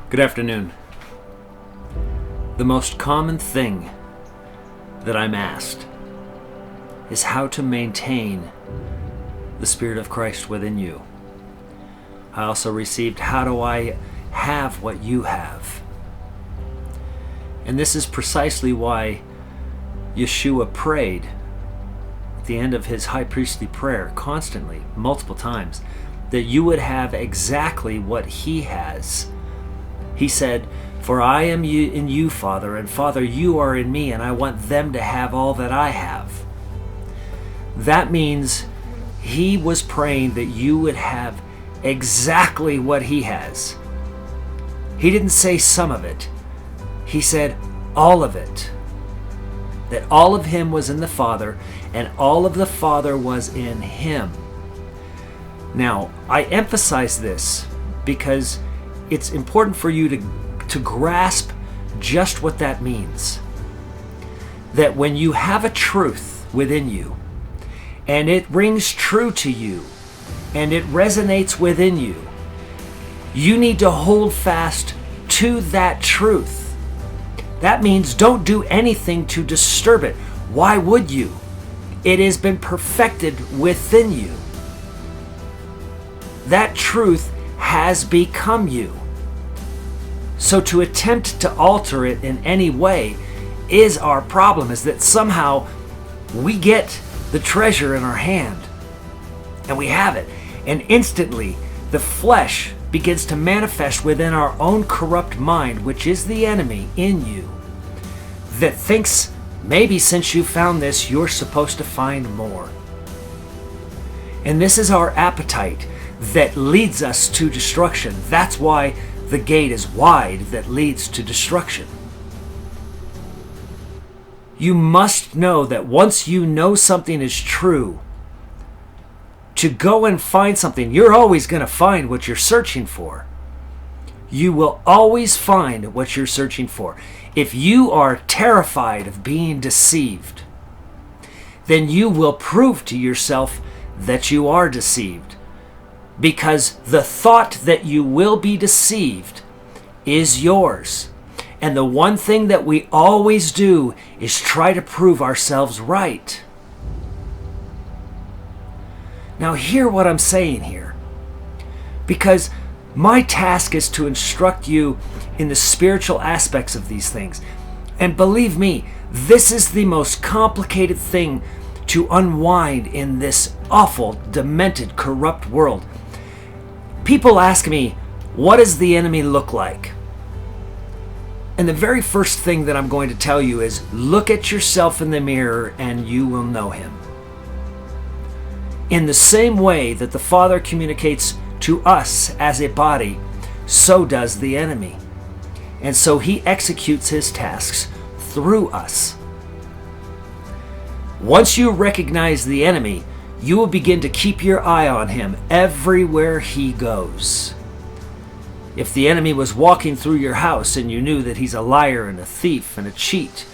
Good afternoon. The most common thing that I'm asked is how to maintain the Spirit of Christ within you. I also received, how do I have what you have? And this is precisely why Yeshua prayed at the end of his high priestly prayer constantly, multiple times, that you would have exactly what he has. He said, "For I am in you, Father, and Father, you are in me, and I want them to have all that I have." That means he was praying that you would have exactly what he has. He didn't say some of it. He said all of it. That all of him was in the Father, and all of the Father was in him. Now, I emphasize this because it's important for you to grasp just what that means. That when you have a truth within you, and it rings true to you, and it resonates within you, you need to hold fast to that truth. That means don't do anything to disturb it. Why would you? It has been perfected within you. That truth has become you. So to attempt to alter it in any way is our problem, is that somehow we get the treasure in our hand and we have it, and instantly the flesh begins to manifest within our own corrupt mind, which is the enemy in you, that thinks maybe since you found this, you're supposed to find more. And this is our appetite that leads us to destruction. That's why the gate is wide that leads to destruction. You must know that once you know something is true, to go and find something, you're always going to find what you're searching for. You will always find what you're searching for. If you are terrified of being deceived, then you will prove to yourself that you are deceived. Because the thought that you will be deceived is yours. And the one thing that we always do is try to prove ourselves right. Now hear what I'm saying here. Because my task is to instruct you in the spiritual aspects of these things. And believe me, this is the most complicated thing to unwind in this awful, demented, corrupt world. People ask me, what does the enemy look like? And the very first thing that I'm going to tell you is, look at yourself in the mirror and you will know him. In the same way that the Father communicates to us as a body, so does the enemy. And so he executes his tasks through us. Once you recognize the enemy, you will begin to keep your eye on him everywhere he goes. If the enemy was walking through your house and you knew that he's a liar and a thief and a cheat,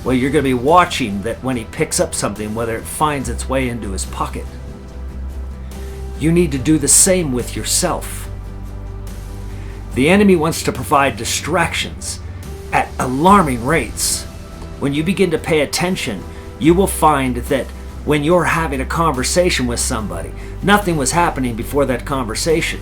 well, you're going to be watching that when he picks up something, whether it finds its way into his pocket. You need to do the same with yourself. The enemy wants to provide distractions at alarming rates. When you begin to pay attention, you will find that when you're having a conversation with somebody, nothing was happening before that conversation.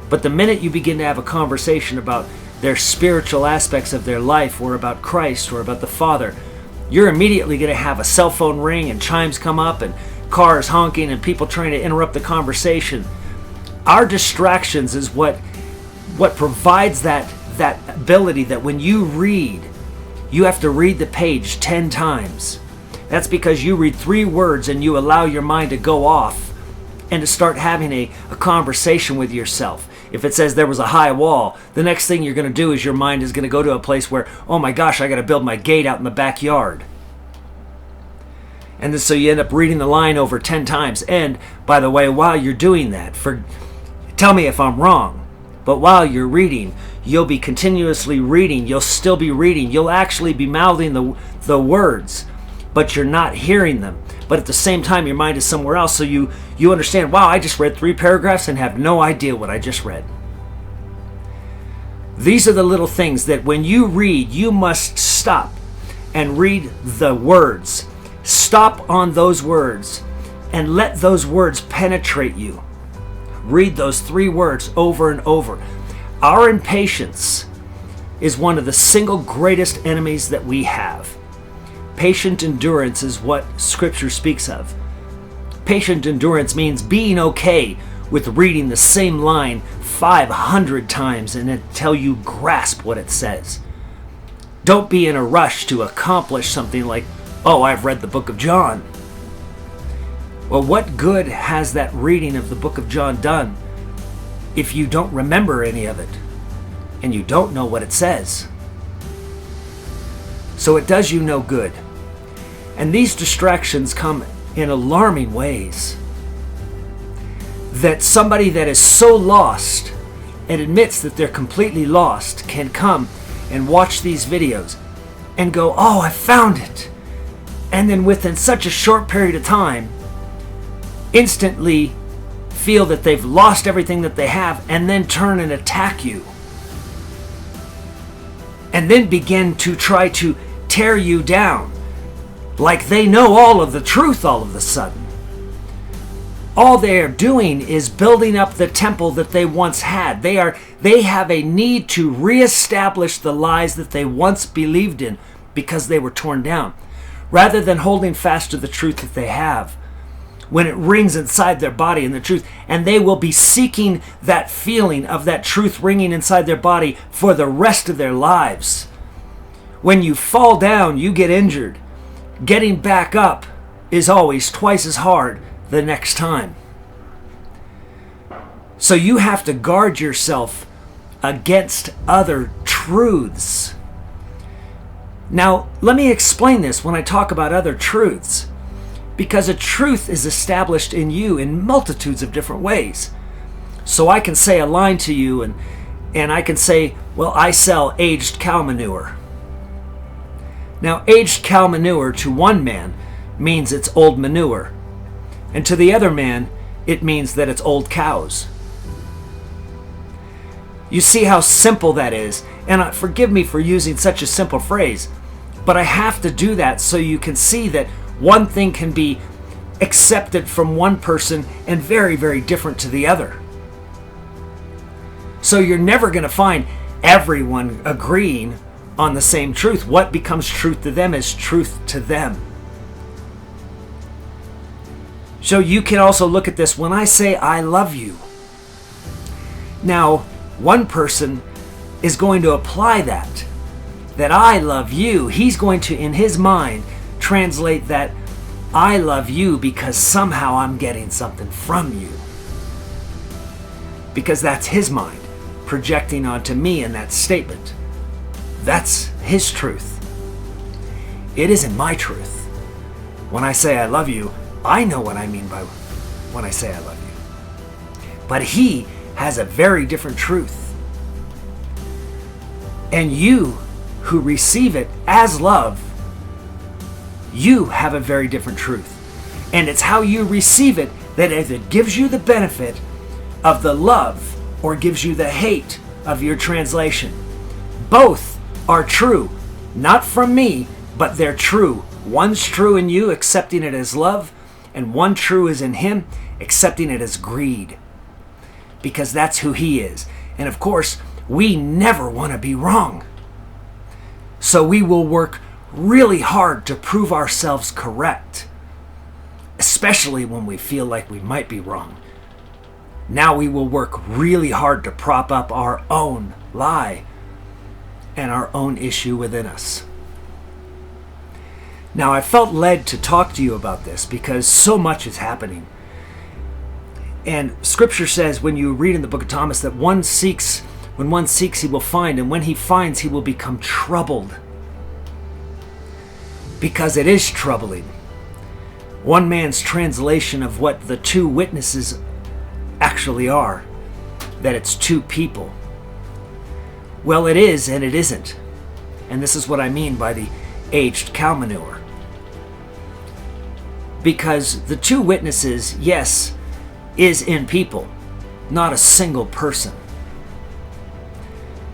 But the minute you begin to have a conversation about their spiritual aspects of their life, or about Christ, or about the Father, you're immediately going to have a cell phone ring and chimes come up and cars honking and people trying to interrupt the conversation. Our distractions is what provides that ability that when you read, you have to read the page 10 times. That's because you read 3 words and you allow your mind to go off and to start having a conversation with yourself. If it says there was a high wall, the next thing you're going to do is your mind is going to go to a place where, oh my gosh, I got to build my gate out in the backyard. And then, so you end up reading the line over 10 times. And by the way, while you're doing that, tell me if I'm wrong, but while you're reading, you'll be continuously reading. You'll still be reading. You'll actually be mouthing the words, but you're not hearing them. But at the same time, your mind is somewhere else. So you understand, wow, I just read 3 paragraphs and have no idea what I just read. These are the little things that when you read, you must stop and read the words. Stop on those words and let those words penetrate you. Read those 3 words over and over. Our impatience is one of the single greatest enemies that we have. Patient endurance is what Scripture speaks of. Patient endurance means being okay with reading the same line 500 times and until you grasp what it says. Don't be in a rush to accomplish something like, oh, I've read the book of John. Well, what good has that reading of the book of John done if you don't remember any of it and you don't know what it says? So it does you no good. And these distractions come in alarming ways. That somebody that is so lost and admits that they're completely lost can come and watch these videos and go, oh, I found it. And then within such a short period of time, instantly feel that they've lost everything that they have and then turn and attack you. And then begin to try to tear you down like they know all of the truth all of a sudden. All they are doing is building up the temple that they once had. They have a need to reestablish the lies that they once believed in because they were torn down, rather than holding fast to the truth that they have when it rings inside their body and the truth. And they will be seeking that feeling of that truth ringing inside their body for the rest of their lives. When you fall down, you get injured. Getting back up is always twice as hard the next time. So you have to guard yourself against other truths. Now, let me explain this when I talk about other truths, because a truth is established in you in multitudes of different ways. So I can say a line to you and I can say, well, I sell aged cow manure. Now, aged cow manure to one man means it's old manure. And to the other man, it means that it's old cows. You see how simple that is. And forgive me for using such a simple phrase, but I have to do that so you can see that one thing can be accepted from one person and very, very different to the other. So you're never going to find everyone agreeing on the same truth. What becomes truth to them is truth to them. So you can also look at this when I say I love you. Now, one person is going to apply that I love you. He's going to, in his mind, translate that I love you because somehow I'm getting something from you. Because that's his mind projecting onto me in that statement. That's his truth. It isn't my truth. When I say I love you, I know what I mean by when I say I love you. But he has a very different truth. And you who receive it as love, you have a very different truth. And it's how you receive it that either gives you the benefit of the love or gives you the hate of your translation. Both are true, not from me, but they're true. One's true in you, accepting it as love, and one true is in him, accepting it as greed. Because that's who he is. And of course, we never want to be wrong. So we will work really hard to prove ourselves correct, especially when we feel like we might be wrong. Now we will work really hard to prop up our own lie and our own issue within us. Now, I felt led to talk to you about this because so much is happening. And Scripture says when you read in the book of Thomas that when one seeks, he will find, and when he finds, he will become troubled. Because it is troubling. One man's translation of what the two witnesses actually are, that it's two people. Well, it is and it isn't. And this is what I mean by the aged cow manure. Because the two witnesses, yes, is in people, not a single person.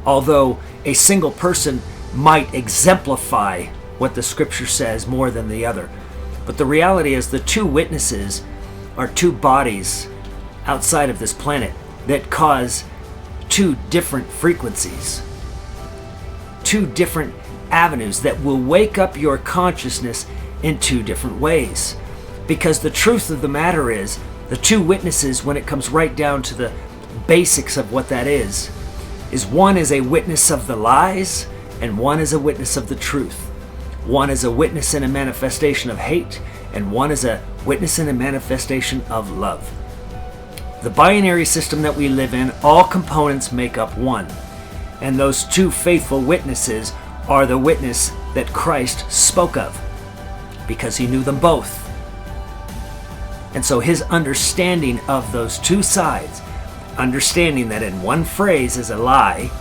although a single person might exemplify what the scripture says more than the other. But the reality is the two witnesses are two bodies outside of this planet that cause two different frequencies, two different avenues that will wake up your consciousness in two different ways. Because the truth of the matter is, the two witnesses, when it comes right down to the basics of what that is one is a witness of the lies and one is a witness of the truth. One is a witness and a manifestation of hate, and one is a witness and a manifestation of love. The binary system that we live in, all components make up one. And those two faithful witnesses are the witness that Christ spoke of, because he knew them both. And so his understanding of those two sides, understanding that in one phrase is a lie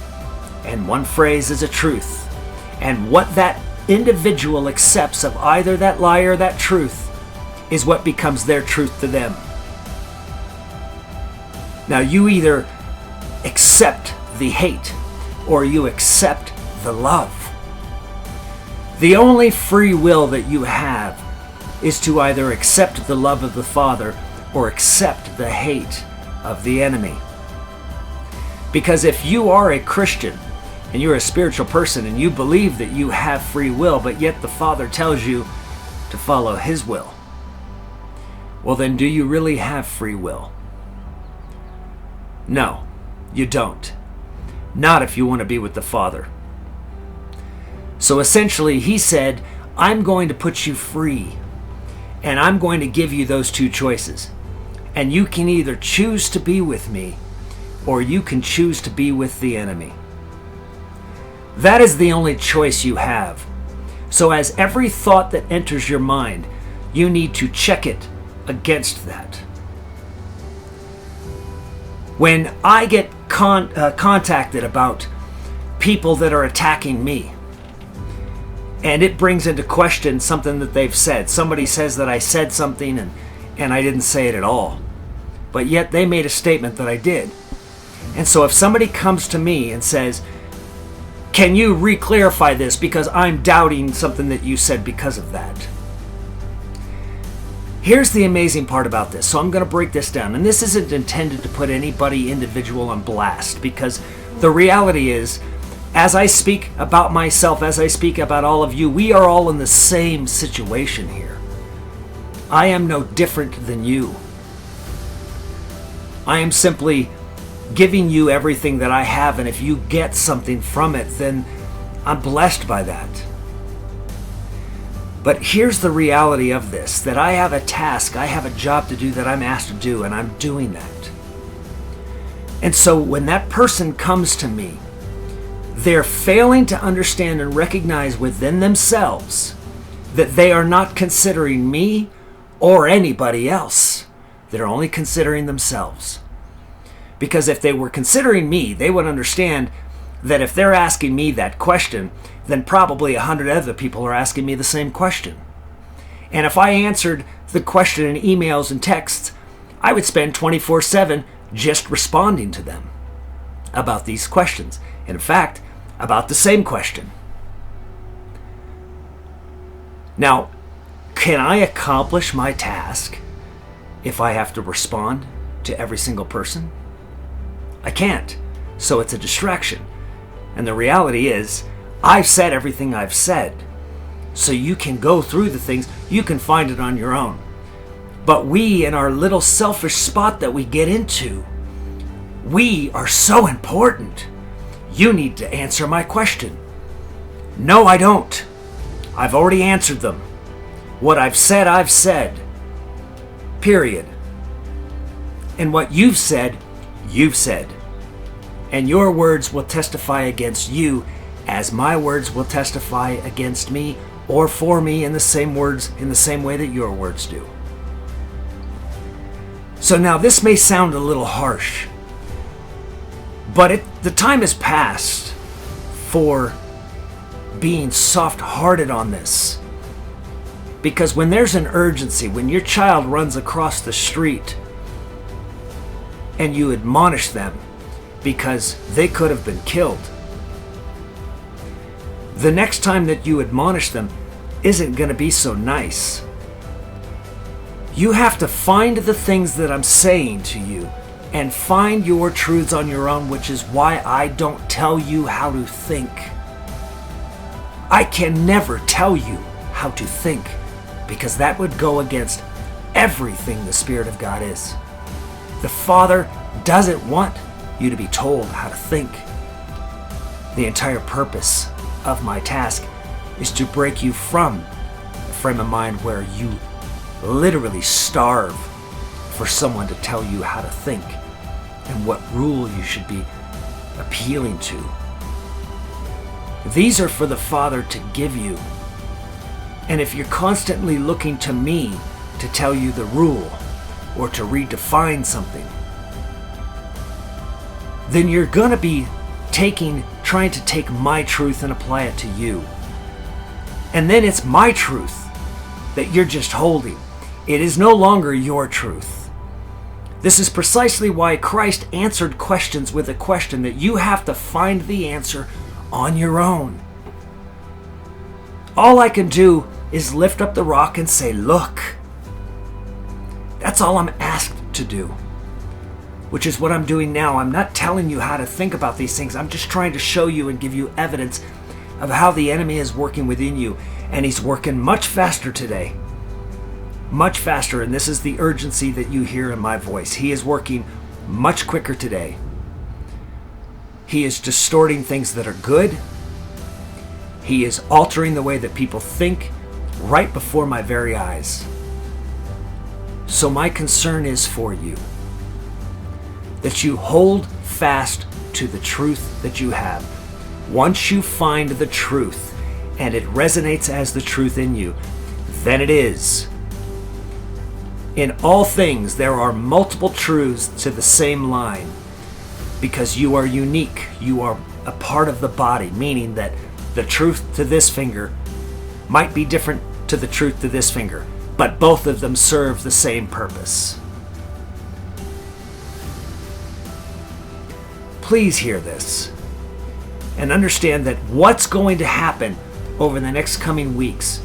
and one phrase is a truth, and what that individual accepts of either that lie or that truth is what becomes their truth to them. Now you either accept the hate or you accept the love. The only free will that you have is to either accept the love of the Father or accept the hate of the enemy. Because if you are a Christian and you're a spiritual person and you believe that you have free will, but yet the Father tells you to follow his will, well then do you really have free will? No, you don't. Not if you want to be with the Father. So essentially he said, I'm going to put you free, and I'm going to give you those two choices. And you can either choose to be with me, or you can choose to be with the enemy. That is the only choice you have. So as every thought that enters your mind, you need to check it against that. When I get contacted about people that are attacking me, and it brings into question something that they've said. Somebody says that I said something and I didn't say it at all. But yet they made a statement that I did. And so if somebody comes to me and says, can you re-clarify this because I'm doubting something that you said because of that? Here's the amazing part about this. So I'm going to break this down. And this isn't intended to put anybody individual on blast, because the reality is, as I speak about myself, as I speak about all of you, we are all in the same situation here. I am no different than you. I am simply giving you everything that I have, and if you get something from it, then I'm blessed by that. But here's the reality of this, that I have a task, I have a job to do that I'm asked to do, and I'm doing that. And so when that person comes to me, they're failing to understand and recognize within themselves that they are not considering me or anybody else. They're only considering themselves. Because if they were considering me, they would understand that if they're asking me that question, then probably 100 other people are asking me the same question. And if I answered the question in emails and texts, I would spend 24/7 just responding to them about these questions. In fact, about the same question. Now, can I accomplish my task if I have to respond to every single person? I can't. So it's a distraction. And the reality is, I've said everything I've said. So you can go through the things, you can find it on your own. But we, in our little selfish spot that we get into, we are so important. You need to answer my question. No, I don't. I've already answered them. What I've said. Period. And what you've said. And your words will testify against you as my words will testify against me or for me in the same words, in the same way that your words do. So now this may sound a little harsh, but the time has passed for being soft-hearted on this. Because when there's an urgency, when your child runs across the street and you admonish them because they could have been killed, the next time that you admonish them isn't going to be so nice. You have to find the things that I'm saying to you and find your truths on your own, which is why I don't tell you how to think. I can never tell you how to think, because that would go against everything the Spirit of God is. The Father doesn't want you to be told how to think. The entire purpose of my task is to break you from a frame of mind where you literally starve for someone to tell you how to think and what rule you should be appealing to. These are for the Father to give you. And if you're constantly looking to me to tell you the rule or to redefine something, then you're going to be trying to take my truth and apply it to you. And then it's my truth that you're just holding. It is no longer your truth. This is precisely why Christ answered questions with a question that you have to find the answer on your own. All I can do is lift up the rock and say, look. That's all I'm asked to do, which is what I'm doing now. I'm not telling you how to think about these things. I'm just trying to show you and give you evidence of how the enemy is working within you. And he's working much faster today. Much faster. And this is the urgency that you hear in my voice. He is working much quicker today. He is distorting things that are good. He is altering the way that people think right before my very eyes. So my concern is for you, that you hold fast to the truth that you have. Once you find the truth and it resonates as the truth in you, then it is. In all things, there are multiple truths to the same line, because you are unique. You are a part of the body, meaning that the truth to this finger might be different to the truth to this finger, but both of them serve the same purpose. Please hear this and understand that what's going to happen over the next coming weeks,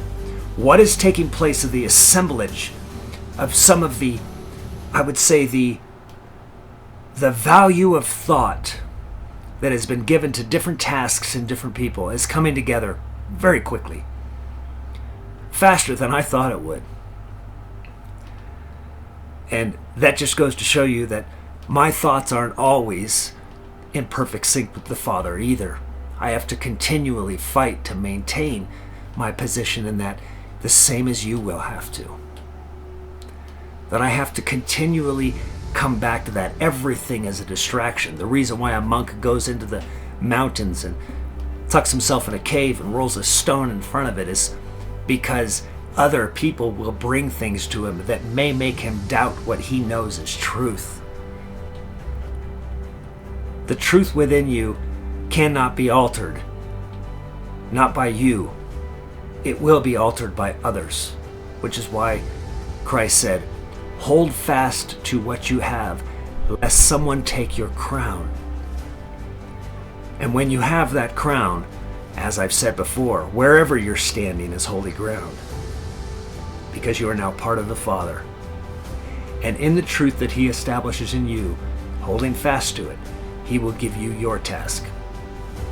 what is taking place of the assemblage of some of the, I would say, the value of thought that has been given to different tasks and different people is coming together very quickly. Faster than I thought it would. And that just goes to show you that my thoughts aren't always in perfect sync with the Father either. I have to continually fight to maintain my position in that, the same as you will have to. That I have to continually come back to that. Everything is a distraction. The reason why a monk goes into the mountains and tucks himself in a cave and rolls a stone in front of it is because other people will bring things to him that may make him doubt what he knows is truth. The truth within you cannot be altered. Not by you. It will be altered by others, which is why Christ said, hold fast to what you have, lest someone take your crown. And when you have that crown, as I've said before, wherever you're standing is holy ground, because you are now part of the Father. And in the truth that He establishes in you, holding fast to it, He will give you your task.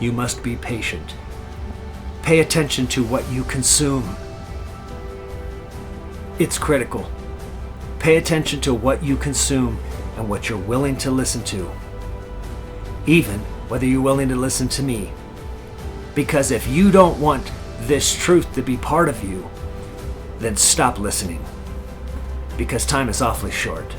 You must be patient. Pay attention to what you consume. It's critical. Pay attention to what you consume and what you're willing to listen to, even whether you're willing to listen to me. Because if you don't want this truth to be part of you, then stop listening, because time is awfully short.